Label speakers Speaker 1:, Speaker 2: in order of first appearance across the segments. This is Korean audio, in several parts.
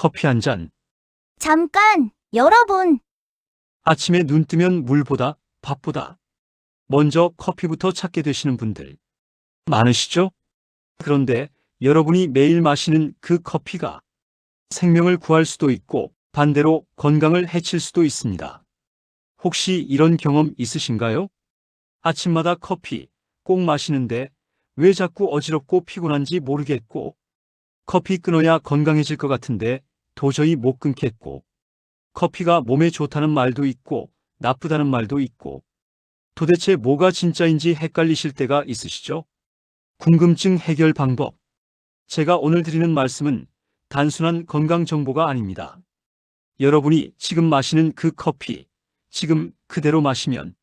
Speaker 1: 커피 한 잔.
Speaker 2: 잠깐, 여러분.
Speaker 1: 아침에 눈 뜨면 물보다 밥보다 먼저 커피부터 찾게 되시는 분들 많으시죠? 그런데 여러분이 매일 마시는 그 커피가 생명을 구할 수도 있고 반대로 건강을 해칠 수도 있습니다. 혹시 이런 경험 있으신가요? 아침마다 커피 꼭 마시는데 왜 자꾸 어지럽고 피곤한지 모르겠고, 커피 끊어야 건강해질 것 같은데 도저히 못 끊겠고, 커피가 몸에 좋다는 말도 있고 나쁘다는 말도 있고, 도대체 뭐가 진짜인지 헷갈리실 때가 있으시죠? 궁금증 해결 방법. 제가 오늘 드리는 말씀은 단순한 건강 정보가 아닙니다. 여러분이 지금 마시는 그 커피, 지금 그대로 마시면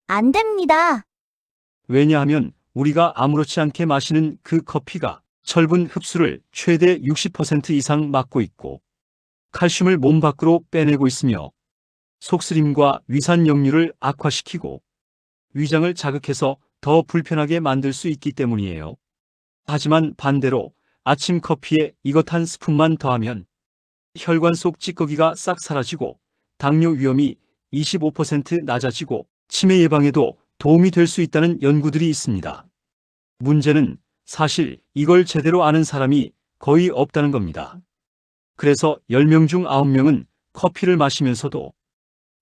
Speaker 2: 안 됩니다.
Speaker 1: 왜냐하면 우리가 아무렇지 않게 마시는 그 커피가 철분 흡수를 최대 60% 이상 막고 있고, 칼슘을 몸 밖으로 빼내고 있으며 속쓰림과 위산 역류를 악화시키고 위장을 자극해서 더 불편하게 만들 수 있기 때문이에요. 하지만 반대로 아침 커피에 이것 한 스푼만 더하면 혈관 속 찌꺼기가 싹 사라지고 당뇨 위험이 25% 낮아지고 치매 예방에도 도움이 될 수 있다는 연구들이 있습니다. 문제는 사실 이걸 제대로 아는 사람이 거의 없다는 겁니다. 그래서 10명 중 9명은 커피를 마시면서도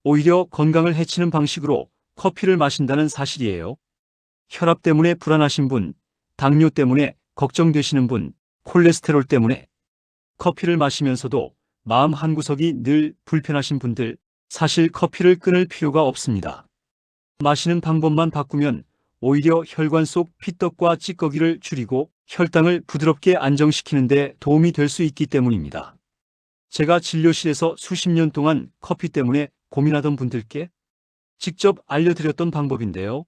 Speaker 1: 오히려 건강을 해치는 방식으로 커피를 마신다는 사실이에요. 혈압 때문에 불안하신 분, 당뇨 때문에 걱정되시는 분, 콜레스테롤 때문에 커피를 마시면서도 마음 한구석이 늘 불편하신 분들, 사실 커피를 끊을 필요가 없습니다. 마시는 방법만 바꾸면 오히려 혈관 속 피떡과 찌꺼기를 줄이고 혈당을 부드럽게 안정시키는 데 도움이 될 수 있기 때문입니다. 제가 진료실에서 수십 년 동안 커피 때문에 고민하던 분들께 직접 알려드렸던 방법인데요.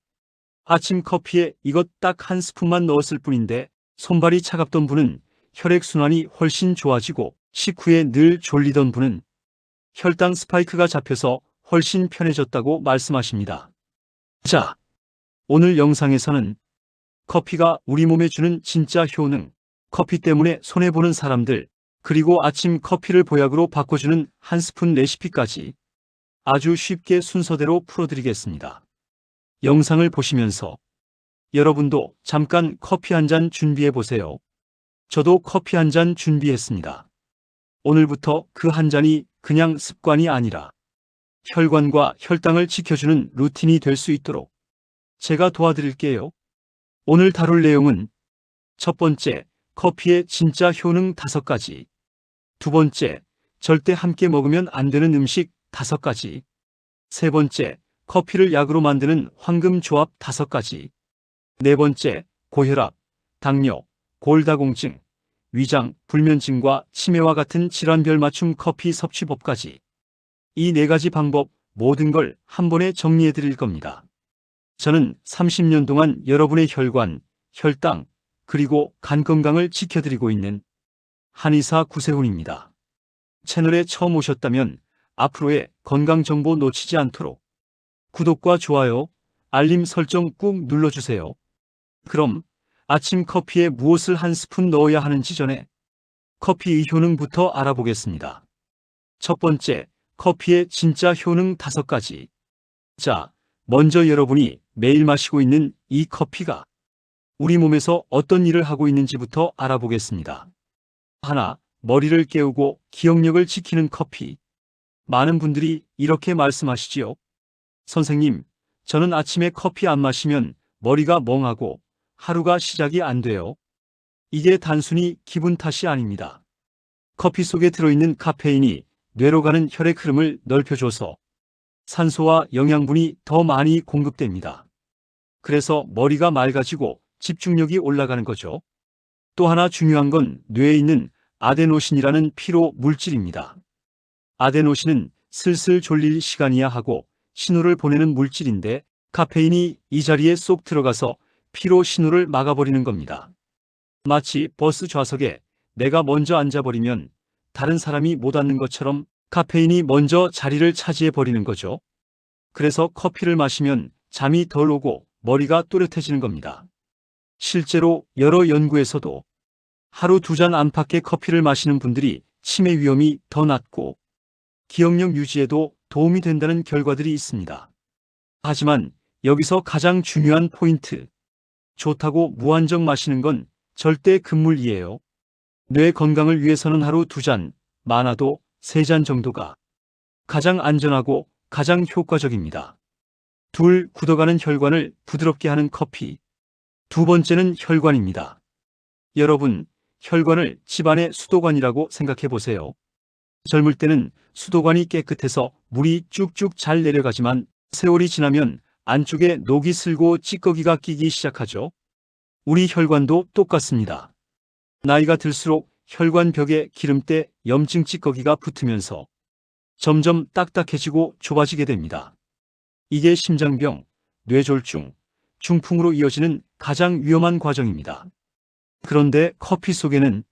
Speaker 1: 아침 커피에 이것 딱 한 스푼만 넣었을 뿐인데 손발이 차갑던 분은 혈액순환이 훨씬 좋아지고 식후에 늘 졸리던 분은 혈당 스파이크가 잡혀서 훨씬 편해졌다고 말씀하십니다. 자, 오늘 영상에서는 커피가 우리 몸에 주는 진짜 효능, 커피 때문에 손해보는 사람들, 그리고 아침 커피를 보약으로 바꿔주는 한 스푼 레시피까지 아주 쉽게 순서대로 풀어드리겠습니다. 영상을 보시면서 여러분도 잠깐 커피 한 잔 준비해 보세요. 저도 커피 한 잔 준비했습니다. 오늘부터 그 한 잔이 그냥 습관이 아니라 혈관과 혈당을 지켜주는 루틴이 될 수 있도록 제가 도와드릴게요. 오늘 다룰 내용은 첫 번째, 커피의 진짜 효능 5가지. 두 번째, 절대 함께 먹으면 안 되는 음식 5가지. 세 번째, 커피를 약으로 만드는 황금 조합 5가지. 네 번째, 고혈압, 당뇨, 골다공증, 위장, 불면증과 치매와 같은 질환별 맞춤 커피 섭취법까지. 이 4가지 방법 모든 걸 한 번에 정리해 드릴 겁니다. 저는 30년 동안 여러분의 혈관, 혈당, 그리고 간 건강을 지켜드리고 있는 한의사 구세훈입니다. 채널에 처음 오셨다면 앞으로의 건강 정보 놓치지 않도록 구독과 좋아요, 알림 설정 꾹 눌러주세요. 그럼 아침 커피에 무엇을 한 스푼 넣어야 하는지 전에 커피의 효능부터 알아보겠습니다. 첫 번째, 커피의 진짜 효능 5가지. 자, 먼저 여러분이 매일 마시고 있는 이 커피가 우리 몸에서 어떤 일을 하고 있는지부터 알아보겠습니다. 하나, 머리를 깨우고 기억력을 지키는 커피. 많은 분들이 이렇게 말씀하시지요. 선생님, 저는 아침에 커피 안 마시면 머리가 멍하고 하루가 시작이 안 돼요. 이게 단순히 기분 탓이 아닙니다. 커피 속에 들어있는 카페인이 뇌로 가는 혈액 흐름을 넓혀줘서 산소와 영양분이 더 많이 공급됩니다. 그래서 머리가 맑아지고 집중력이 올라가는 거죠. 또 하나 중요한 건 뇌에 있는 아데노신이라는 피로 물질입니다. 아데노신은 슬슬 졸릴 시간이야 하고 신호를 보내는 물질인데 카페인이 이 자리에 쏙 들어가서 피로 신호를 막아버리는 겁니다. 마치 버스 좌석에 내가 먼저 앉아버리면 다른 사람이 못 앉는 것처럼 카페인이 먼저 자리를 차지해버리는 거죠. 그래서 커피를 마시면 잠이 덜 오고 머리가 또렷해지는 겁니다. 실제로 여러 연구에서도 하루 2잔 안팎의 커피를 마시는 분들이 치매 위험이 더 낮고 기억력 유지에도 도움이 된다는 결과들이 있습니다. 하지만 여기서 가장 중요한 포인트. 좋다고 무한정 마시는 건 절대 금물이에요. 뇌 건강을 위해서는 하루 2잔, 많아도 3잔 정도가 가장 안전하고 가장 효과적입니다. 둘, 굳어가는 혈관을 부드럽게 하는 커피. 두 번째는 혈관입니다. 여러분, 혈관을 집안의 수도관이라고 생각해 보세요. 젊을 때는 수도관이 깨끗해서 물이 쭉쭉 잘 내려가지만 세월이 지나면 안쪽에 녹이 슬고 찌꺼기가 끼기 시작하죠. 우리 혈관도 똑같습니다. 나이가 들수록 혈관 벽에 기름때, 염증 찌꺼기가 붙으면서 점점 딱딱해지고 좁아지게 됩니다. 이게 심장병, 뇌졸중, 중풍으로 이어지는 가장 위험한 과정입니다. 그런데 커피 속에는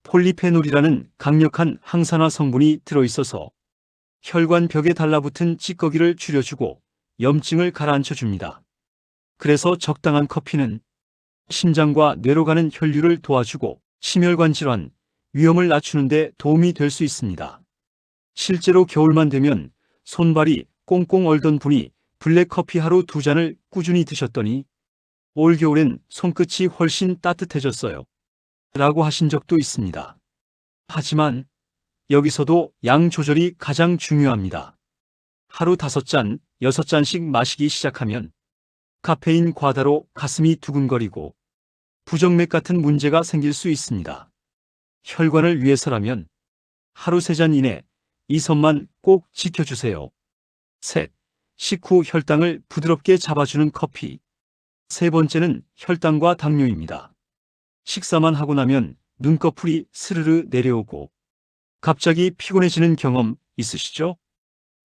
Speaker 1: 폴리페놀이라는 강력한 항산화 성분이 들어있어서 혈관 벽에 달라붙은 찌꺼기를 줄여주고 염증을 가라앉혀 줍니다. 그래서 적당한 커피는 심장과 뇌로 가는 혈류를 도와주고 심혈관 질환 위험을 낮추는 데 도움이 될 수 있습니다. 실제로 겨울만 되면 손발이 꽁꽁 얼던 분이 블랙커피 하루 2잔을 꾸준히 드셨더니 올겨울엔 손끝이 훨씬 따뜻해졌어요. 라고 하신 적도 있습니다. 하지만 여기서도 양 조절이 가장 중요합니다. 하루 5잔, 6잔씩 마시기 시작하면 카페인 과다로 가슴이 두근거리고 부정맥 같은 문제가 생길 수 있습니다. 혈관을 위해서라면 하루 3잔 이내 이 선만 꼭 지켜주세요. 셋, 식후 혈당을 부드럽게 잡아주는 커피. 세 번째는 혈당과 당뇨입니다. 식사만 하고 나면 눈꺼풀이 스르르 내려오고 갑자기 피곤해지는 경험 있으시죠?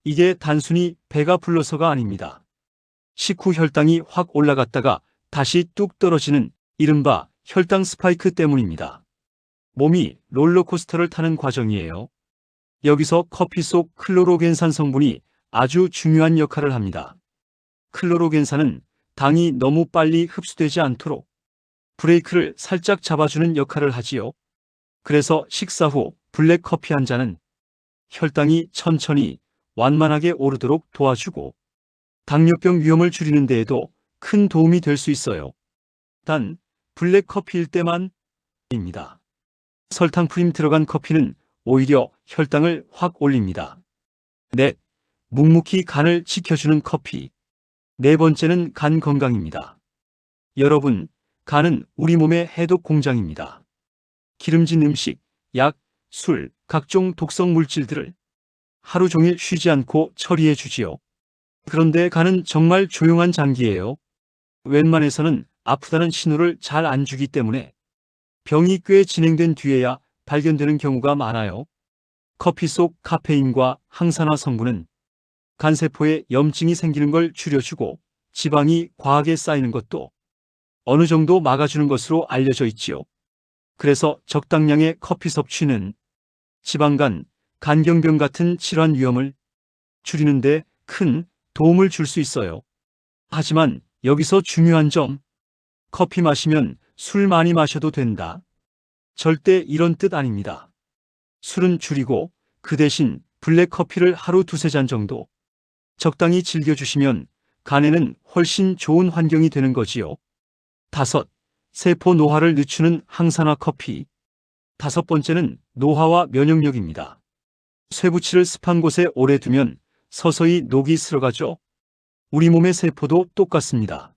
Speaker 1: 이게 단순히 배가 불러서가 아닙니다. 식후 혈당이 확 올라갔다가 다시 뚝 떨어지는 이른바 혈당 스파이크 때문입니다. 몸이 롤러코스터를 타는 과정이에요. 여기서 커피 속 클로로겐산 성분이 아주 중요한 역할을 합니다. 클로로겐산은 당이 너무 빨리 흡수되지 않도록 브레이크를 살짝 잡아주는 역할을 하지요. 그래서 식사 후 블랙 커피 한 잔은 혈당이 천천히 완만하게 오르도록 도와주고 당뇨병 위험을 줄이는 데에도 큰 도움이 될 수 있어요. 단 블랙 커피일 때만입니다. 설탕 프림 들어간 커피는 오히려 혈당을 확 올립니다. 넷, 묵묵히 간을 지켜주는 커피. 네 번째는 간 건강입니다. 여러분, 간은 우리 몸의 해독 공장입니다. 기름진 음식, 약, 술, 각종 독성 물질들을 하루 종일 쉬지 않고 처리해 주지요. 그런데 간은 정말 조용한 장기예요. 웬만해서는 아프다는 신호를 잘 안 주기 때문에 병이 꽤 진행된 뒤에야 발견되는 경우가 많아요. 커피 속 카페인과 항산화 성분은 간세포에 염증이 생기는 걸 줄여주고 지방이 과하게 쌓이는 것도 어느 정도 막아주는 것으로 알려져 있지요. 그래서 적당량의 커피 섭취는 지방간, 간경병 같은 질환 위험을 줄이는데 큰 도움을 줄 수 있어요. 하지만 여기서 중요한 점, 커피 마시면 술 많이 마셔도 된다. 절대 이런 뜻 아닙니다. 술은 줄이고 그 대신 블랙커피를 하루 2-3잔 정도 적당히 즐겨주시면 간에는 훨씬 좋은 환경이 되는 거지요. 5. 세포 노화를 늦추는 항산화 커피. 5번째는 노화와 면역력입니다. 쇠붙이를 습한 곳에 오래 두면 서서히 녹이 슬어가죠. 우리 몸의 세포도 똑같습니다.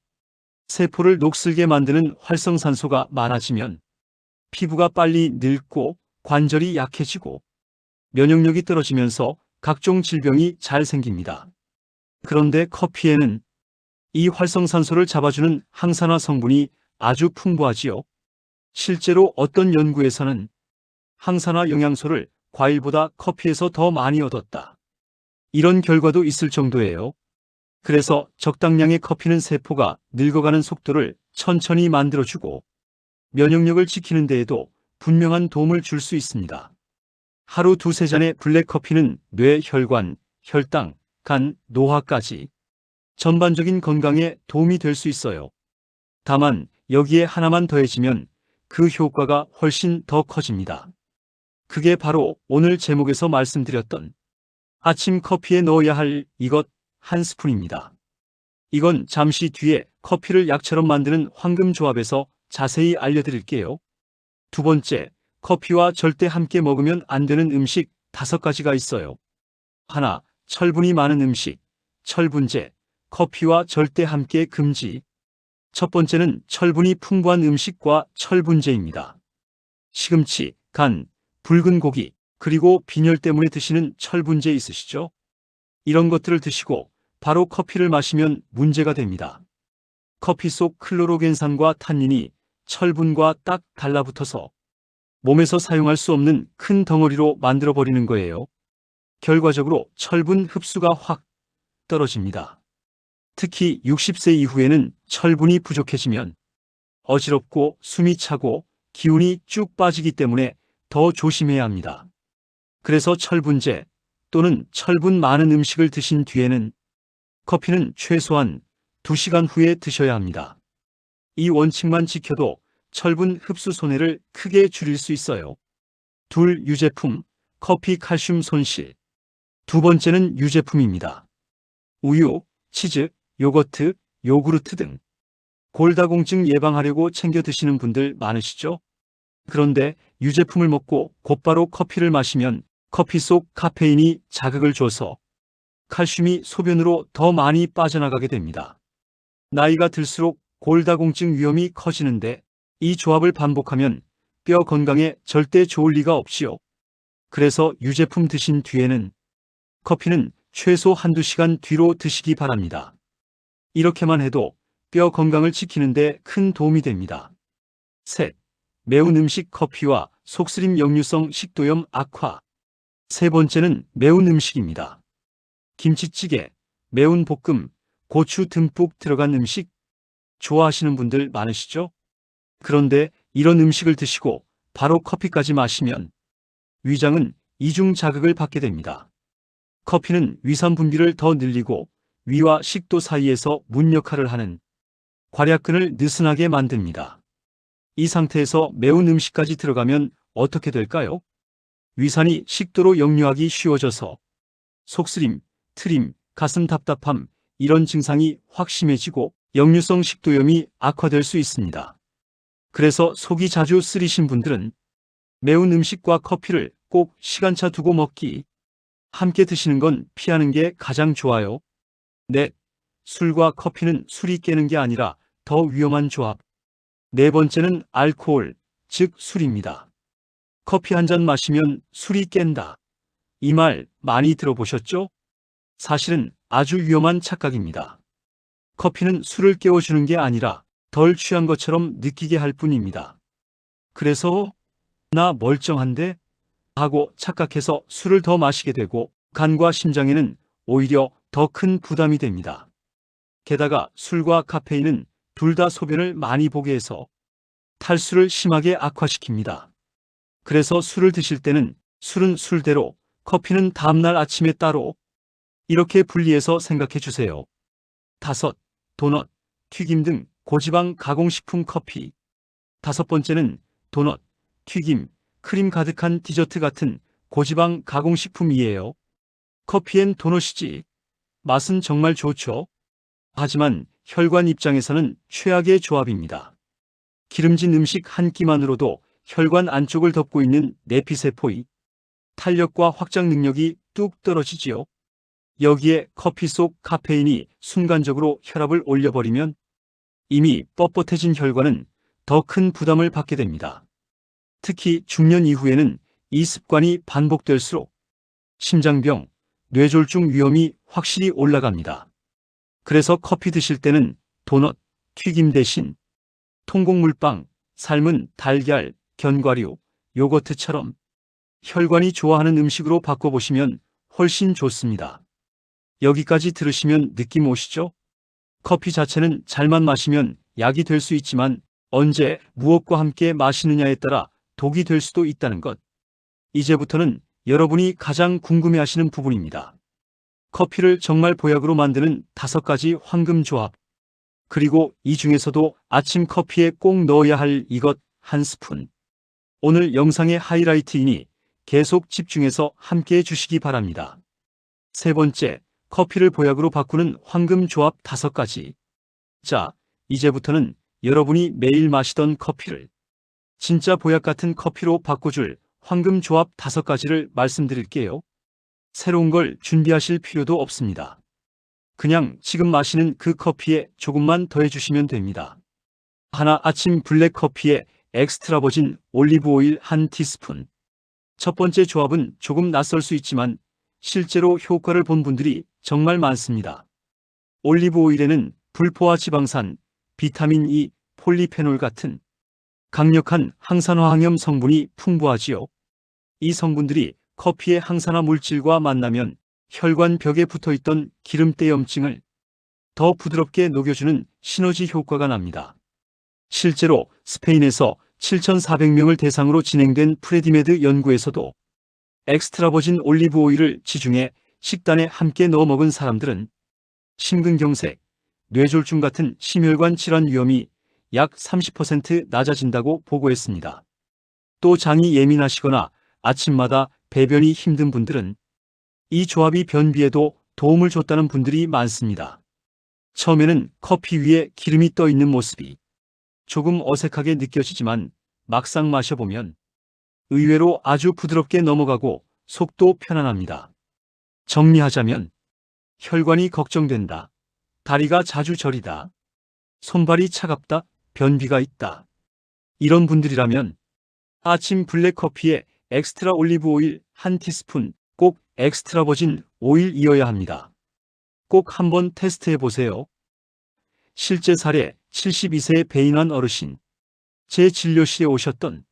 Speaker 1: 세포를 녹슬게 만드는 활성산소가 많아지면 피부가 빨리 늙고 관절이 약해지고 면역력이 떨어지면서 각종 질병이 잘 생깁니다. 그런데 커피에는 이 활성산소를 잡아주는 항산화 성분이 아주 풍부하지요. 실제로 어떤 연구에서는 항산화 영양소를 과일보다 커피에서 더 많이 얻었다. 이런 결과도 있을 정도예요. 그래서 적당량의 커피는 세포가 늙어가는 속도를 천천히 만들어주고 면역력을 지키는 데에도 분명한 도움을 줄 수 있습니다. 하루 2-3잔의 블랙커피는 뇌, 혈관, 혈당, 간, 노화까지 전반적인 건강에 도움이 될 수 있어요. 다만 여기에 하나만 더해지면 그 효과가 훨씬 더 커집니다. 그게 바로 오늘 제목에서 말씀드렸던 아침 커피에 넣어야 할 이것 한 스푼입니다. 이건 잠시 뒤에 커피를 약처럼 만드는 황금 조합에서 자세히 알려드릴게요. 두 번째, 커피와 절대 함께 먹으면 안 되는 음식 5가지가 있어요. 하나, 철분이 많은 음식, 철분제, 커피와 절대 함께 금지. 첫 번째는 철분이 풍부한 음식과 철분제입니다. 시금치, 간, 붉은 고기, 그리고 빈혈 때문에 드시는 철분제 있으시죠? 이런 것들을 드시고 바로 커피를 마시면 문제가 됩니다. 커피 속 클로로겐산과 탄닌이 철분과 딱 달라붙어서 몸에서 사용할 수 없는 큰 덩어리로 만들어버리는 거예요. 결과적으로 철분 흡수가 확 떨어집니다. 특히 60세 이후에는 철분이 부족해지면 어지럽고 숨이 차고 기운이 쭉 빠지기 때문에 더 조심해야 합니다. 그래서 철분제 또는 철분 많은 음식을 드신 뒤에는 커피는 최소한 2시간 후에 드셔야 합니다. 이 원칙만 지켜도 철분 흡수 손해를 크게 줄일 수 있어요. 둘, 유제품, 커피 칼슘 손실. 두 번째는 유제품입니다. 우유, 치즈, 요거트, 요구르트 등 골다공증 예방하려고 챙겨 드시는 분들 많으시죠? 그런데 유제품을 먹고 곧바로 커피를 마시면 커피 속 카페인이 자극을 줘서 칼슘이 소변으로 더 많이 빠져나가게 됩니다. 나이가 들수록 골다공증 위험이 커지는데 이 조합을 반복하면 뼈 건강에 절대 좋을 리가 없지요. 그래서 유제품 드신 뒤에는 커피는 최소 1~2시간 뒤로 드시기 바랍니다. 이렇게만 해도 뼈 건강을 지키는데 큰 도움이 됩니다. 셋, 매운 음식 커피와 속쓰림 역류성 식도염 악화. 세 번째는 매운 음식입니다. 김치찌개, 매운 볶음, 고추 듬뿍 들어간 음식 좋아하시는 분들 많으시죠? 그런데 이런 음식을 드시고 바로 커피까지 마시면 위장은 이중 자극을 받게 됩니다. 커피는 위산 분비를 더 늘리고 위와 식도 사이에서 문 역할을 하는 괄약근을 느슨하게 만듭니다. 이 상태에서 매운 음식까지 들어가면 어떻게 될까요? 위산이 식도로 역류하기 쉬워져서 속쓰림, 트림, 가슴 답답함 이런 증상이 확 심해지고 역류성 식도염이 악화될 수 있습니다. 그래서 속이 자주 쓰리신 분들은 매운 음식과 커피를 꼭 시간차 두고 먹기, 함께 드시는 건 피하는 게 가장 좋아요. 넷, 술과 커피는 술이 깨는 게 아니라 더 위험한 조합. 네 번째는 알코올, 즉 술입니다. 커피 한 잔 마시면 술이 깬다. 이 말 많이 들어보셨죠? 사실은 아주 위험한 착각입니다. 커피는 술을 깨워주는 게 아니라 덜 취한 것처럼 느끼게 할 뿐입니다. 그래서 나 멀쩡한데? 하고 착각해서 술을 더 마시게 되고 간과 심장에는 오히려 더 큰 부담이 됩니다. 게다가 술과 카페인은 둘 다 소변을 많이 보게 해서 탈수를 심하게 악화시킵니다. 그래서 술을 드실 때는 술은 술대로, 커피는 다음날 아침에 따로 이렇게 분리해서 생각해 주세요. 다섯, 도넛, 튀김 등 고지방 가공식품 커피. 다섯 번째는 도넛, 튀김, 크림 가득한 디저트 같은 고지방 가공식품이에요. 커피엔 도넛이지. 맛은 정말 좋죠. 하지만 혈관 입장에서는 최악의 조합입니다. 기름진 음식 한 끼만으로도 혈관 안쪽을 덮고 있는 내피세포의 탄력과 확장 능력이 뚝 떨어지지요. 여기에 커피 속 카페인이 순간적으로 혈압을 올려버리면 이미 뻣뻣해진 혈관은 더 큰 부담을 받게 됩니다. 특히 중년 이후에는 이 습관이 반복될수록 심장병, 뇌졸중 위험이 확실히 올라갑니다. 그래서 커피 드실 때는 도넛, 튀김 대신 통곡물빵, 삶은 달걀, 견과류, 요거트처럼 혈관이 좋아하는 음식으로 바꿔보시면 훨씬 좋습니다. 여기까지 들으시면 느낌 오시죠? 커피 자체는 잘만 마시면 약이 될 수 있지만 언제 무엇과 함께 마시느냐에 따라 독이 될 수도 있다는 것. 이제부터는 여러분이 가장 궁금해하시는 부분입니다. 커피를 정말 보약으로 만드는 5가지 황금 조합. 그리고 이 중에서도 아침 커피에 꼭 넣어야 할 이것 한 스푼. 오늘 영상의 하이라이트이니 계속 집중해서 함께해 주시기 바랍니다. 세 번째, 커피를 보약으로 바꾸는 황금 조합 5가지. 자, 이제부터는 여러분이 매일 마시던 커피를 진짜 보약 같은 커피로 바꿔줄 황금 조합 5가지를 말씀드릴게요. 새로운 걸 준비하실 필요도 없습니다. 그냥 지금 마시는 그 커피에 조금만 더해주시면 됩니다. 하나, 아침 블랙 커피에 엑스트라 버진 올리브 오일 1티스푼. 첫 번째 조합은 조금 낯설 수 있지만 실제로 효과를 본 분들이 정말 많습니다. 올리브 오일에는 불포화 지방산, 비타민 E, 폴리페놀 같은 강력한 항산화항염 성분이 풍부하지요. 이 성분들이 커피의 항산화 물질과 만나면 혈관 벽에 붙어있던 기름때염증을 더 부드럽게 녹여주는 시너지 효과가 납니다. 실제로 스페인에서 7,400명을 대상으로 진행된 프레디메드 연구에서도 엑스트라 버진 올리브 오일을 지중해 식단에 함께 넣어 먹은 사람들은 심근경색, 뇌졸중 같은 심혈관 질환 위험이 약 30% 낮아진다고 보고했습니다. 또 장이 예민하시거나 아침마다 배변이 힘든 분들은 이 조합이 변비에도 도움을 줬다는 분들이 많습니다. 처음에는 커피 위에 기름이 떠 있는 모습이 조금 어색하게 느껴지지만 막상 마셔보면 의외로 아주 부드럽게 넘어가고 속도 편안합니다. 정리하자면 혈관이 걱정된다, 다리가 자주 저리다, 손발이 차갑다, 변비가 있다. 이런 분들이라면 아침 블랙커피에 엑스트라 올리브 오일 1티스푼, 꼭 엑스트라 버진 오일이어야 합니다. 꼭 한번 테스트해 보세요. 실제 사례 72세 배인환 어르신. 제 진료실에 오셨던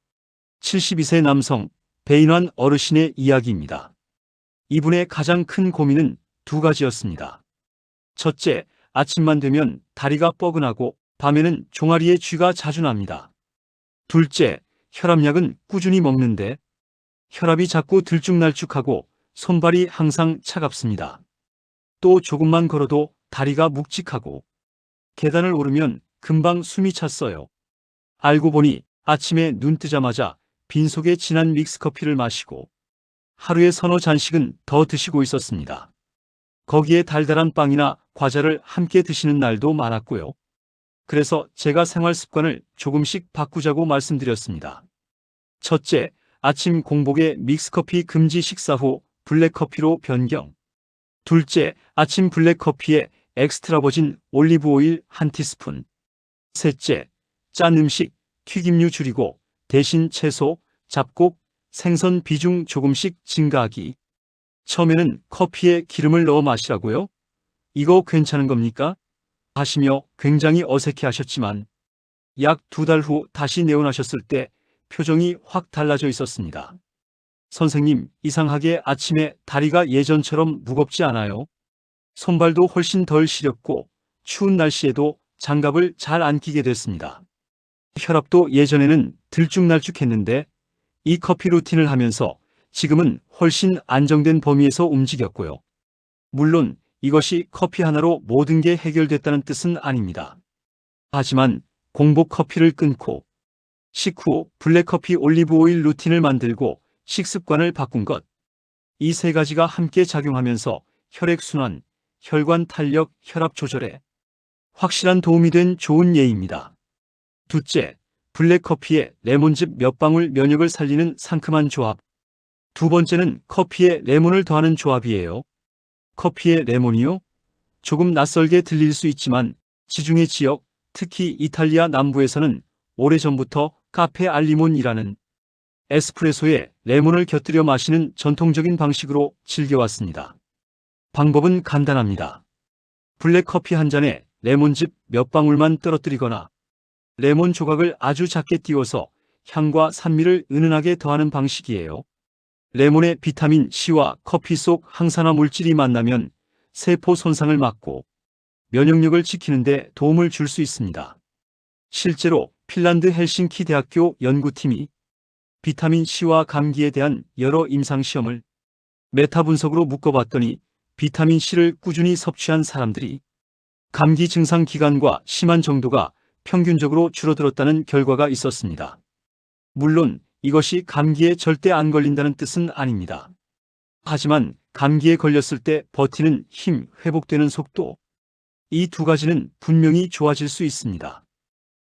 Speaker 1: 72세 남성 배인환 어르신의 이야기입니다. 이분의 가장 큰 고민은 2가지였습니다. 첫째, 아침만 되면 다리가 뻐근하고 밤에는 종아리에 쥐가 자주 납니다. 둘째, 혈압약은 꾸준히 먹는데 혈압이 자꾸 들쭉날쭉하고 손발이 항상 차갑습니다. 또 조금만 걸어도 다리가 묵직하고 계단을 오르면 금방 숨이 찼어요. 알고 보니 아침에 눈 뜨자마자 빈속에 진한 믹스커피를 마시고 하루에 서너 잔씩은 더 드시고 있었습니다. 거기에 달달한 빵이나 과자를 함께 드시는 날도 많았고요. 그래서 제가 생활 습관을 조금씩 바꾸자고 말씀드렸습니다. 첫째, 아침 공복에 믹스커피 금지, 식사 후 블랙커피로 변경. 둘째, 아침 블랙커피에 엑스트라 버진 올리브 오일 1티스푼. 셋째, 짠 음식, 튀김류 줄이고 대신 채소, 잡곡, 생선 비중 조금씩 증가하기. 처음에는 커피에 기름을 넣어 마시라고요? 이거 괜찮은 겁니까? 하시며 굉장히 어색해 하셨지만 약 2달 후 다시 내원하셨을 때 표정이 확 달라져 있었습니다. 선생님, 이상하게 아침에 다리가 예전처럼 무겁지 않아요. 손발도 훨씬 덜 시렵고 추운 날씨에도 장갑을 잘 안 끼게 됐습니다. 혈압도 예전에는 들쭉날쭉했는데 이 커피 루틴을 하면서 지금은 훨씬 안정된 범위에서 움직였고요. 물론 이것이 커피 하나로 모든 게 해결됐다는 뜻은 아닙니다. 하지만 공복 커피를 끊고 식후 블랙커피 올리브 오일 루틴을 만들고 식습관을 바꾼 것. 이 3가지가 함께 작용하면서 혈액순환, 혈관 탄력, 혈압 조절에 확실한 도움이 된 좋은 예입니다. 둘째, 블랙커피에 레몬즙 몇 방울 면역을 살리는 상큼한 조합. 두 번째는 커피에 레몬을 더하는 조합이에요. 커피에 레몬이요? 조금 낯설게 들릴 수 있지만 지중해 지역, 특히 이탈리아 남부에서는 오래전부터 카페 알리몬이라는 에스프레소에 레몬을 곁들여 마시는 전통적인 방식으로 즐겨왔습니다. 방법은 간단합니다. 블랙커피 한 잔에 레몬즙 몇 방울만 떨어뜨리거나 레몬 조각을 아주 작게 띄워서 향과 산미를 은은하게 더하는 방식이에요. 레몬의 비타민 C와 커피 속 항산화 물질이 만나면 세포 손상을 막고 면역력을 지키는 데 도움을 줄 수 있습니다. 실제로 핀란드 헬싱키 대학교 연구팀이 비타민 C와 감기에 대한 여러 임상시험을 메타 분석으로 묶어봤더니 비타민 C를 꾸준히 섭취한 사람들이 감기 증상 기간과 심한 정도가 평균적으로 줄어들었다는 결과가 있었습니다. 물론 이것이 감기에 절대 안 걸린다는 뜻은 아닙니다. 하지만 감기에 걸렸을 때 버티는 힘, 회복되는 속도, 이 두 가지는 분명히 좋아질 수 있습니다.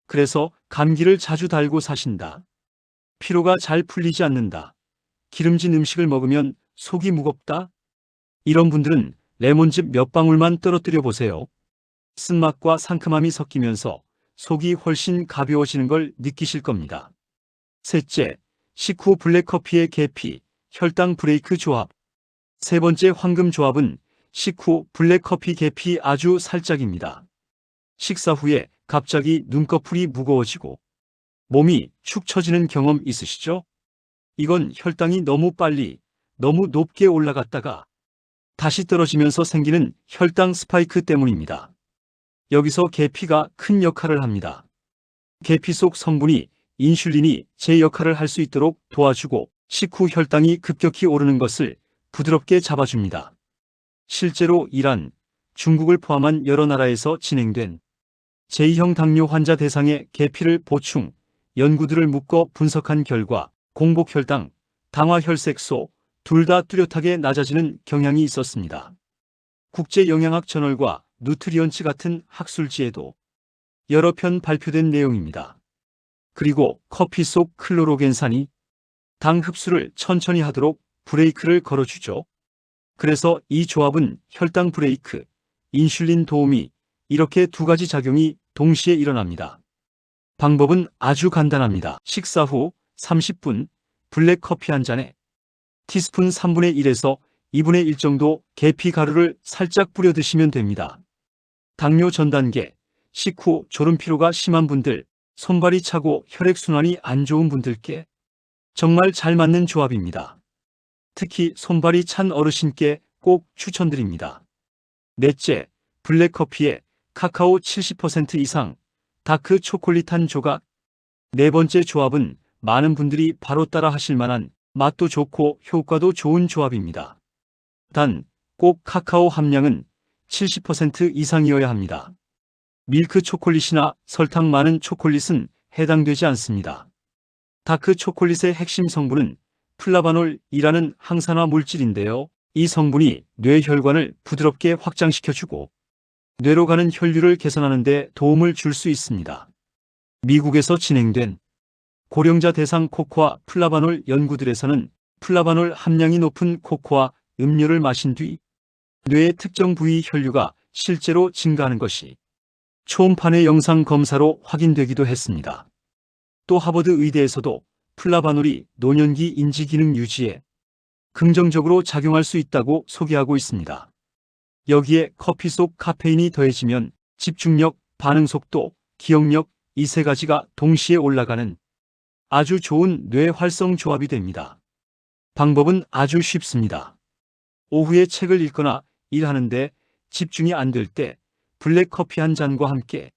Speaker 1: 그래서 감기를 자주 달고 사신다. 피로가 잘 풀리지 않는다. 기름진 음식을 먹으면 속이 무겁다. 이런 분들은 레몬즙 몇 방울만 떨어뜨려 보세요. 쓴맛과 상큼함이 섞이면서 속이 훨씬 가벼워지는 걸 느끼실 겁니다. 셋째, 식후 블랙커피의 계피, 혈당 브레이크 조합. 세 번째 황금 조합은 식후 블랙커피 계피 아주 살짝입니다. 식사 후에 갑자기 눈꺼풀이 무거워지고 몸이 축 처지는 경험 있으시죠? 이건 혈당이 너무 빨리, 너무 높게 올라갔다가 다시 떨어지면서 생기는 혈당 스파이크 때문입니다. 여기서 계피가 큰 역할을 합니다. 계피 속 성분이 인슐린이 제 역할을 할 수 있도록 도와주고 식후 혈당이 급격히 오르는 것을 부드럽게 잡아줍니다. 실제로 이란, 중국을 포함한 여러 나라에서 진행된 제2형 당뇨 환자 대상에 계피를 보충, 연구들을 묶어 분석한 결과 공복혈당, 당화혈색소 둘 다 뚜렷하게 낮아지는 경향이 있었습니다. 국제영양학 저널과 누트리언츠 같은 학술지에도 여러 편 발표된 내용입니다. 그리고 커피 속 클로로겐산이 당 흡수를 천천히 하도록 브레이크를 걸어주죠. 그래서 이 조합은 혈당 브레이크, 인슐린 도우미 이렇게 두 가지 작용이 동시에 일어납니다. 방법은 아주 간단합니다. 식사 후 30분 블랙커피 한 잔에 티스푼 3분의 1에서 2분의 1 정도 계피 가루를 살짝 뿌려 드시면 됩니다. 당뇨 전 단계, 식후 졸음 피로가 심한 분들, 손발이 차고 혈액순환이 안 좋은 분들께 정말 잘 맞는 조합입니다. 특히 손발이 찬 어르신께 꼭 추천드립니다. 넷째, 블랙커피에 카카오 70% 이상, 다크 초콜릿 한 조각. 네 번째 조합은 많은 분들이 바로 따라 하실 만한 맛도 좋고 효과도 좋은 조합입니다. 단, 꼭 카카오 함량은 70% 이상이어야 합니다. 밀크 초콜릿이나 설탕 많은 초콜릿은 해당되지 않습니다. 다크 초콜릿의 핵심 성분은 플라바놀이라는 항산화 물질인데요. 이 성분이 뇌 혈관을 부드럽게 확장시켜주고 뇌로 가는 혈류를 개선하는 데 도움을 줄 수 있습니다. 미국에서 진행된 고령자 대상 코코아 플라바놀 연구들에서는 플라바놀 함량이 높은 코코아 음료를 마신 뒤 뇌의 특정 부위 혈류가 실제로 증가하는 것이 초음파의 영상 검사로 확인되기도 했습니다. 또 하버드 의대에서도 플라바놀이 노년기 인지 기능 유지에 긍정적으로 작용할 수 있다고 소개하고 있습니다. 여기에 커피 속 카페인이 더해지면 집중력, 반응 속도, 기억력 이 세 가지가 동시에 올라가는 아주 좋은 뇌 활성 조합이 됩니다. 방법은 아주 쉽습니다. 오후에 책을 읽거나 일하는데 집중이 안 될 때 블랙커피 한 잔과 함께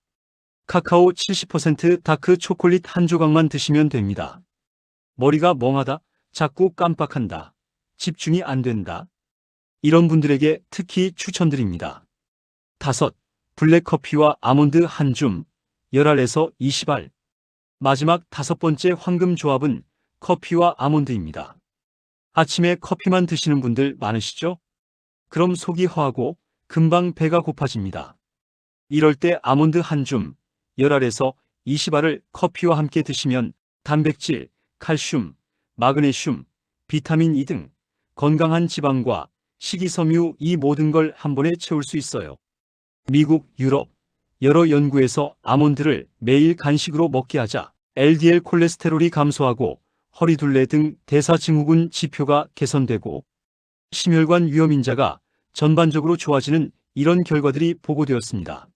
Speaker 1: 카카오 70% 다크 초콜릿 한 조각만 드시면 됩니다. 머리가 멍하다, 자꾸 깜빡한다, 집중이 안 된다. 이런 분들에게 특히 추천드립니다. 5. 블랙커피와 아몬드 한 줌, 10알에서 20알. 마지막 5번째 황금 조합은 커피와 아몬드입니다. 아침에 커피만 드시는 분들 많으시죠? 그럼 속이 허하고 금방 배가 고파집니다. 이럴 때 아몬드 한 줌, 10알에서 20알을 커피와 함께 드시면 단백질, 칼슘, 마그네슘, 비타민 E 등 건강한 지방과 식이섬유 이 모든 걸 한 번에 채울 수 있어요. 미국, 유럽, 여러 연구에서 아몬드를 매일 간식으로 먹게 하자 LDL 콜레스테롤이 감소하고 허리둘레 등 대사증후군 지표가 개선되고 심혈관 위험 인자가 전반적으로 좋아지는 이런 결과들이 보고되었습니다.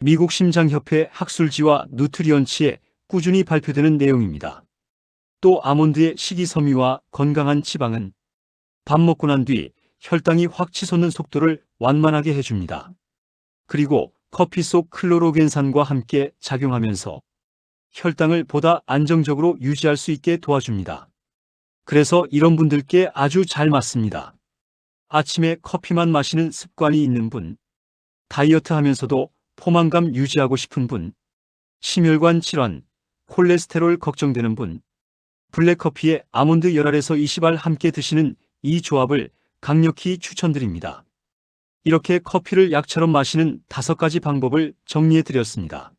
Speaker 1: 미국 심장협회 학술지와 누트리언츠에 꾸준히 발표되는 내용입니다. 또 아몬드의 식이섬유와 건강한 지방은 밥 먹고 난 뒤 혈당이 확 치솟는 속도를 완만하게 해줍니다. 그리고 커피 속 클로로겐산과 함께 작용하면서 혈당을 보다 안정적으로 유지할 수 있게 도와줍니다. 그래서 이런 분들께 아주 잘 맞습니다. 아침에 커피만 마시는 습관이 있는 분, 다이어트 하면서도 포만감 유지하고 싶은 분, 심혈관 질환, 콜레스테롤 걱정되는 분, 블랙커피에 아몬드 10알에서 20알 함께 드시는 이 조합을 강력히 추천드립니다. 이렇게 커피를 약처럼 마시는 5가지 방법을 정리해 드렸습니다.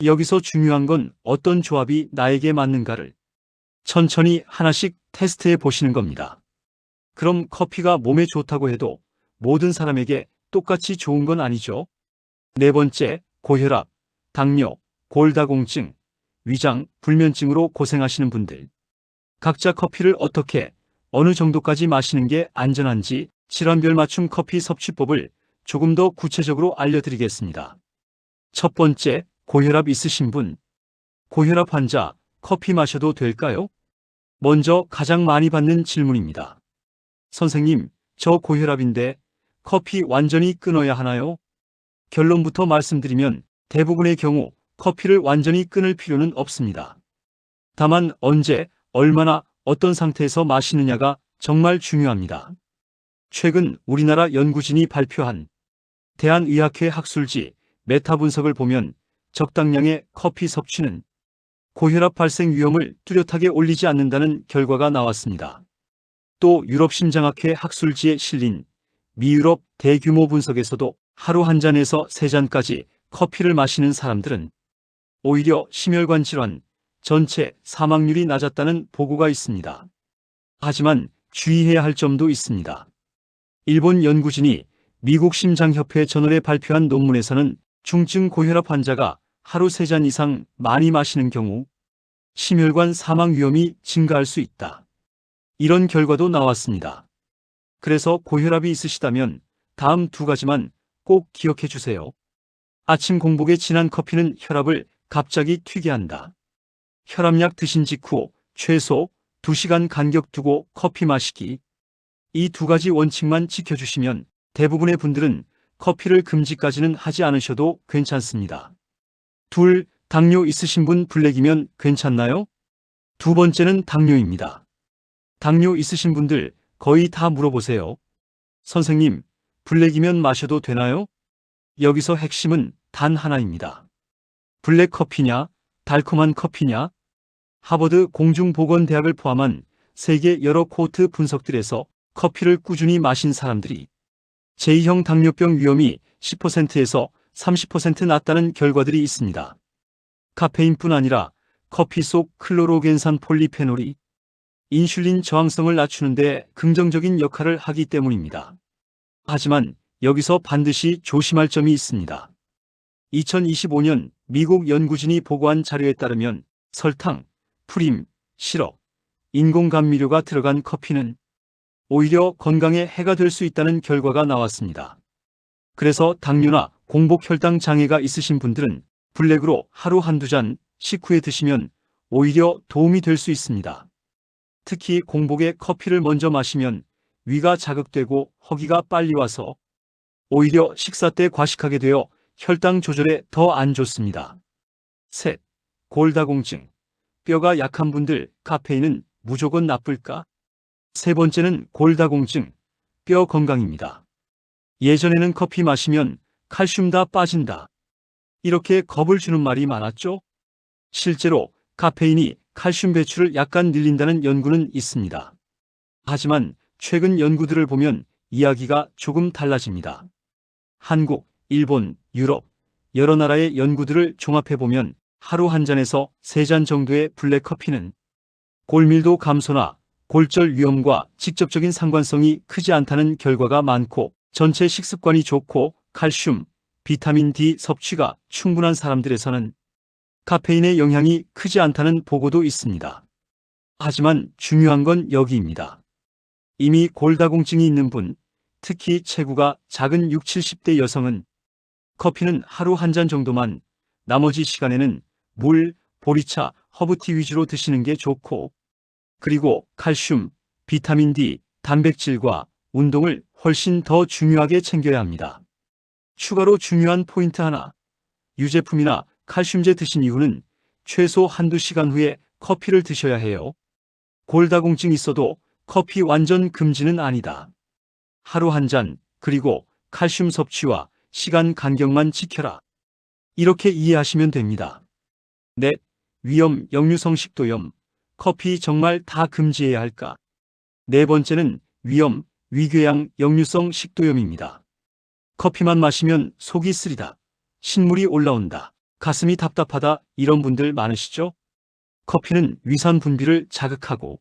Speaker 1: 여기서 중요한 건 어떤 조합이 나에게 맞는가를 천천히 하나씩 테스트해 보시는 겁니다. 그럼 커피가 몸에 좋다고 해도 모든 사람에게 똑같이 좋은 건 아니죠. 네 번째, 고혈압, 당뇨, 골다공증, 위장, 불면증으로 고생하시는 분들. 각자 커피를 어떻게, 어느 정도까지 마시는 게 안전한지 질환별 맞춤 커피 섭취법을 조금 더 구체적으로 알려드리겠습니다. 첫 번째, 고혈압 있으신 분. 고혈압 환자, 커피 마셔도 될까요? 먼저 가장 많이 받는 질문입니다. 선생님, 저 고혈압인데 커피 완전히 끊어야 하나요? 결론부터 말씀드리면 대부분의 경우 커피를 완전히 끊을 필요는 없습니다. 다만 언제, 얼마나, 어떤 상태에서 마시느냐가 정말 중요합니다. 최근 우리나라 연구진이 발표한 대한의학회 학술지 메타 분석을 보면 적당량의 커피 섭취는 고혈압 발생 위험을 뚜렷하게 올리지 않는다는 결과가 나왔습니다. 또 유럽심장학회 학술지에 실린 미유럽 대규모 분석에서도 하루 한 잔에서 3잔까지 커피를 마시는 사람들은 오히려 심혈관 질환, 전체 사망률이 낮았다는 보고가 있습니다. 하지만 주의해야 할 점도 있습니다. 일본 연구진이 미국 심장협회 저널에 발표한 논문에서는 중증 고혈압 환자가 하루 3잔 이상 많이 마시는 경우 심혈관 사망 위험이 증가할 수 있다. 이런 결과도 나왔습니다. 그래서 고혈압이 있으시다면 다음 2가지만 꼭 기억해 주세요. 아침 공복에 진한 커피는 혈압을 갑자기 튀게 한다. 혈압약 드신 직후 최소 2시간 간격 두고 커피 마시기. 이 2가지 원칙만 지켜주시면 대부분의 분들은 커피를 금지까지는 하지 않으셔도 괜찮습니다. 둘, 당뇨 있으신 분 블랙이면 괜찮나요? 두 번째는 당뇨입니다. 당뇨 있으신 분들 거의 다 물어보세요. 선생님, 블랙이면 마셔도 되나요? 여기서 핵심은 단 하나입니다. 블랙 커피냐, 달콤한 커피냐? 하버드 공중보건대학을 포함한 세계 여러 코호트 분석들에서 커피를 꾸준히 마신 사람들이 제2형 당뇨병 위험이 10%에서 30% 낮다는 결과들이 있습니다. 카페인뿐 아니라 커피 속 클로로겐산 폴리페놀이 인슐린 저항성을 낮추는 데 긍정적인 역할을 하기 때문입니다. 하지만 여기서 반드시 조심할 점이 있습니다. 2025년 미국 연구진이 보고한 자료에 따르면 설탕, 프림, 시럽, 인공감미료가 들어간 커피는 오히려 건강에 해가 될 수 있다는 결과가 나왔습니다. 그래서 당뇨나 공복 혈당 장애가 있으신 분들은 블랙으로 하루 한두 잔 식후에 드시면 오히려 도움이 될 수 있습니다. 특히 공복에 커피를 먼저 마시면 위가 자극되고 허기가 빨리 와서 오히려 식사 때 과식하게 되어 혈당 조절에 더 안 좋습니다. 셋, 골다공증. 뼈가 약한 분들 카페인은 무조건 나쁠까? 세 번째는 골다공증, 뼈 건강입니다. 예전에는 커피 마시면 칼슘 다 빠진다. 이렇게 겁을 주는 말이 많았죠? 실제로 카페인이 칼슘 배출을 약간 늘린다는 연구는 있습니다. 하지만 최근 연구들을 보면 이야기가 조금 달라집니다. 한국, 일본, 유럽, 여러 나라의 연구들을 종합해보면 하루 한 잔에서 3잔 정도의 블랙 커피는 골밀도 감소나 골절 위험과 직접적인 상관성이 크지 않다는 결과가 많고 전체 식습관이 좋고 칼슘, 비타민 D 섭취가 충분한 사람들에서는 카페인의 영향이 크지 않다는 보고도 있습니다. 하지만 중요한 건 여기입니다. 이미 골다공증이 있는 분, 특히 체구가 작은 60, 70대 여성은 커피는 하루 한 잔 정도만, 나머지 시간에는 물, 보리차, 허브티 위주로 드시는 게 좋고, 그리고 칼슘, 비타민 D, 단백질과 운동을 훨씬 더 중요하게 챙겨야 합니다. 추가로 중요한 포인트 하나, 유제품이나 칼슘제 드신 이후는 최소 한두 시간 후에 커피를 드셔야 해요. 골다공증 있어도 커피 완전 금지는 아니다. 하루 한 잔, 그리고 칼슘 섭취와 시간 간격만 지켜라. 이렇게 이해하시면 됩니다. 넷, 위염, 역류성 식도염, 커피 정말 다 금지해야 할까? 네 번째는 위염, 위궤양, 역류성 식도염입니다. 커피만 마시면 속이 쓰리다, 신물이 올라온다, 가슴이 답답하다 이런 분들 많으시죠? 커피는 위산 분비를 자극하고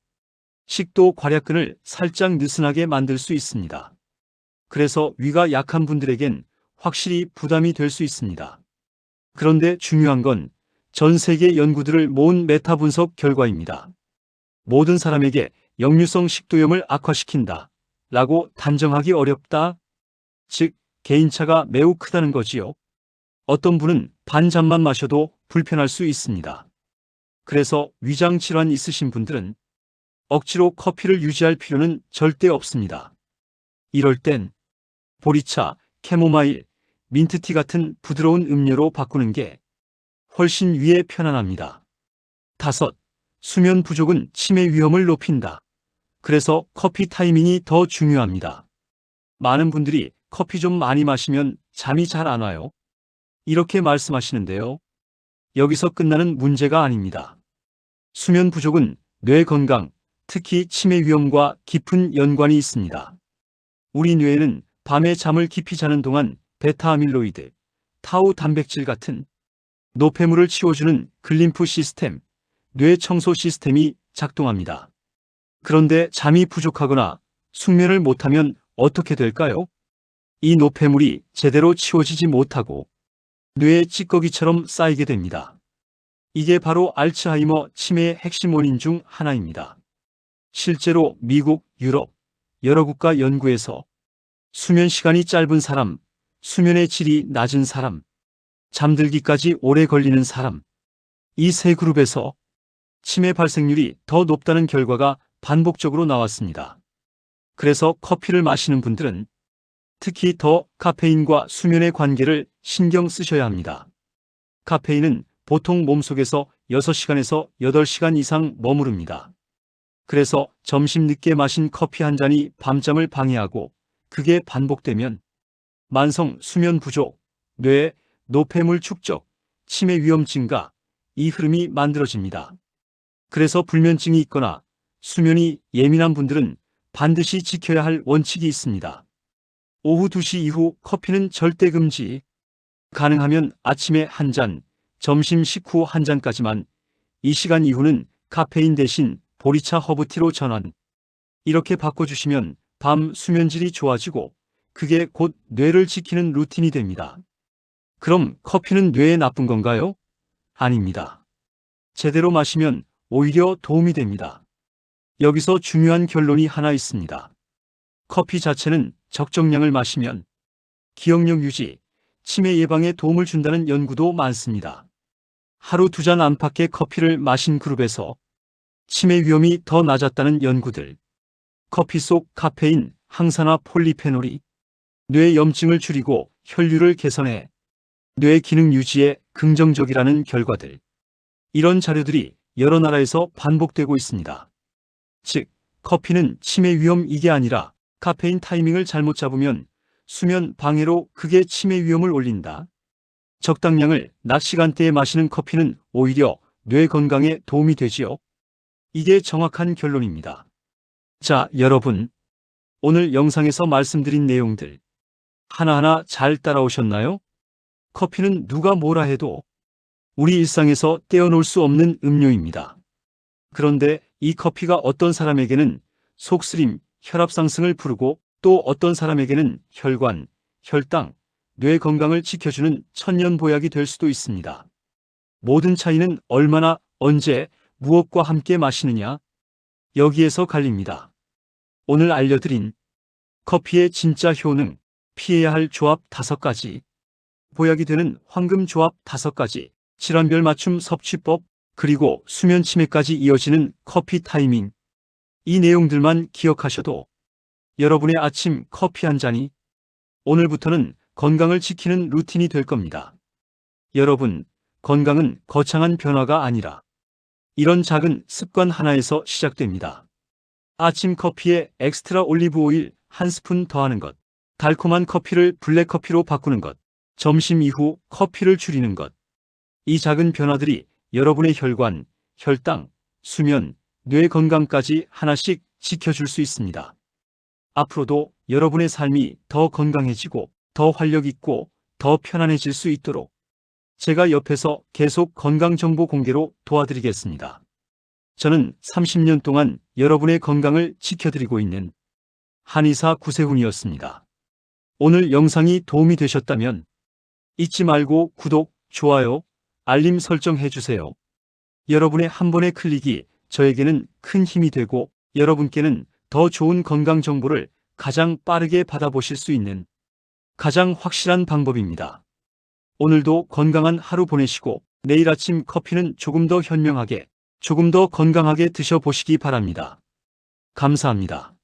Speaker 1: 식도 괄약근을 살짝 느슨하게 만들 수 있습니다. 그래서 위가 약한 분들에겐 확실히 부담이 될 수 있습니다. 그런데 중요한 건 전 세계 연구들을 모은 메타 분석 결과입니다. 모든 사람에게 역류성 식도염을 악화시킨다 라고 단정하기 어렵다. 즉, 개인차가 매우 크다는 거지요. 어떤 분은 반 잔만 마셔도 불편할 수 있습니다. 그래서 위장 질환 있으신 분들은 억지로 커피를 유지할 필요는 절대 없습니다. 이럴 땐 보리차, 캐모마일, 민트티 같은 부드러운 음료로 바꾸는 게 훨씬 위에 편안합니다. 5. 수면 부족은 치매 위험을 높인다. 그래서 커피 타이밍이 더 중요합니다. 많은 분들이 커피 좀 많이 마시면 잠이 잘 안 와요. 이렇게 말씀하시는데요. 여기서 끝나는 문제가 아닙니다. 수면 부족은 뇌 건강, 특히 치매 위험과 깊은 연관이 있습니다. 우리 뇌에는 밤에 잠을 깊이 자는 동안 베타아밀로이드, 타우 단백질 같은 노폐물을 치워주는 글림프 시스템, 뇌 청소 시스템이 작동합니다. 그런데 잠이 부족하거나 숙면을 못하면 어떻게 될까요? 이 노폐물이 제대로 치워지지 못하고 뇌에 찌꺼기처럼 쌓이게 됩니다. 이게 바로 알츠하이머 치매의 핵심 원인 중 하나입니다. 실제로 미국, 유럽, 여러 국가 연구에서 수면 시간이 짧은 사람, 수면의 질이 낮은 사람, 잠들기까지 오래 걸리는 사람, 이 세 그룹에서 치매 발생률이 더 높다는 결과가 반복적으로 나왔습니다. 그래서 커피를 마시는 분들은 특히 더 카페인과 수면의 관계를 신경 쓰셔야 합니다. 카페인은 보통 몸속에서 6시간에서 8시간 이상 머무릅니다. 그래서 점심 늦게 마신 커피 한 잔이 밤잠을 방해하고 그게 반복되면 만성 수면 부족, 뇌 노폐물 축적, 치매 위험 증가, 이 흐름이 만들어집니다. 그래서 불면증이 있거나 수면이 예민한 분들은 반드시 지켜야 할 원칙이 있습니다. 오후 2시 이후 커피는 절대 금지. 가능하면 아침에 한 잔, 점심 식후 한 잔까지만, 이 시간 이후는 카페인 대신 보리차 허브티로 전환. 이렇게 바꿔주시면 밤 수면질이 좋아지고 그게 곧 뇌를 지키는 루틴이 됩니다. 그럼 커피는 뇌에 나쁜 건가요? 아닙니다. 제대로 마시면 오히려 도움이 됩니다. 여기서 중요한 결론이 하나 있습니다. 커피 자체는 적정량을 마시면 기억력 유지, 치매 예방에 도움을 준다는 연구도 많습니다. 하루 2잔 안팎의 커피를 마신 그룹에서 치매 위험이 더 낮았다는 연구들. 커피 속 카페인, 항산화 폴리페놀이 뇌 염증을 줄이고 혈류를 개선해 뇌 기능 유지에 긍정적이라는 결과들. 이런 자료들이 여러 나라에서 반복되고 있습니다. 즉, 커피는 치매 위험 이게 아니라 카페인 타이밍을 잘못 잡으면 수면 방해로 그게 치매 위험을 올린다. 적당량을 낮 시간대에 마시는 커피는 오히려 뇌 건강에 도움이 되지요. 이게 정확한 결론입니다. 자, 여러분. 오늘 영상에서 말씀드린 내용들 하나하나 잘 따라오셨나요? 커피는 누가 뭐라 해도 우리 일상에서 떼어놓을 수 없는 음료입니다. 그런데 이 커피가 어떤 사람에게는 속쓰림, 혈압 상승을 부르고 또 어떤 사람에게는 혈관, 혈당, 뇌 건강을 지켜주는 천년보약이 될 수도 있습니다. 모든 차이는 얼마나, 언제, 무엇과 함께 마시느냐? 여기에서 갈립니다. 오늘 알려드린 커피의 진짜 효능, 피해야 할 조합 5가지, 보약이 되는 황금 조합 5가지, 질환별 맞춤 섭취법, 그리고 수면 치매까지 이어지는 커피 타이밍. 이 내용들만 기억하셔도 여러분의 아침 커피 한 잔이 오늘부터는 건강을 지키는 루틴이 될 겁니다. 여러분, 건강은 거창한 변화가 아니라 이런 작은 습관 하나에서 시작됩니다. 아침 커피에 엑스트라 올리브 오일 1스푼 더하는 것, 달콤한 커피를 블랙커피로 바꾸는 것, 점심 이후 커피를 줄이는 것. 이 작은 변화들이 여러분의 혈관, 혈당, 수면, 뇌 건강까지 하나씩 지켜줄 수 있습니다. 앞으로도 여러분의 삶이 더 건강해지고 더 활력 있고 더 편안해질 수 있도록 제가 옆에서 계속 건강정보 공개로 도와드리겠습니다. 저는 30년 동안 여러분의 건강을 지켜드리고 있는 한의사 구세훈이었습니다. 오늘 영상이 도움이 되셨다면 잊지 말고 구독, 좋아요, 알림 설정 해주세요. 여러분의 한 번의 클릭이 저에게는 큰 힘이 되고 여러분께는 더 좋은 건강 정보를 가장 빠르게 받아보실 수 있는 가장 확실한 방법입니다. 오늘도 건강한 하루 보내시고 내일 아침 커피는 조금 더 현명하게, 조금 더 건강하게 드셔보시기 바랍니다. 감사합니다.